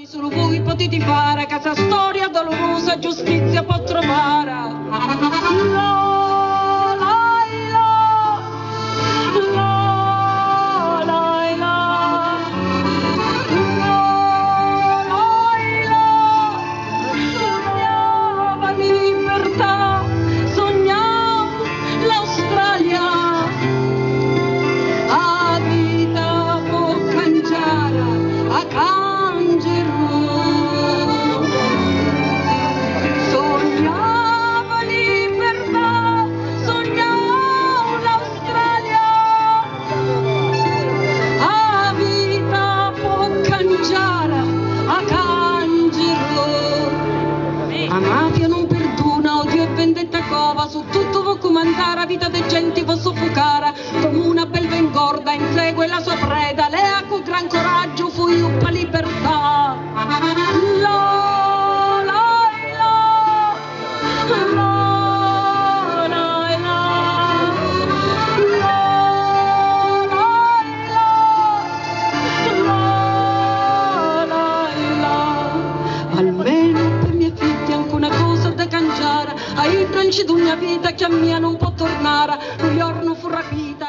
solo voi potete fare, casa storia dolorosa, giustizia può trovare. La, la, la, la, la, la, sognava libertà, sognavo l'Australia, a vita può cangiare, a cangerò. Sognavo libertà, sognavo l'Australia, a vita può cangiare, a cangerò. La mafia non perdona, odio e vendetta cova, su tutto può comandare, a vita dei genti può soffocare, come una belva ingorda insegue la sua preda, lea con gran coraggio fu iuppa libertà. La, la, la, la, la, la, almeno per mia figlia anche una cosa da cangiare, ai tranci d'una vita che a mia non può tornare, un giorno fu rapita.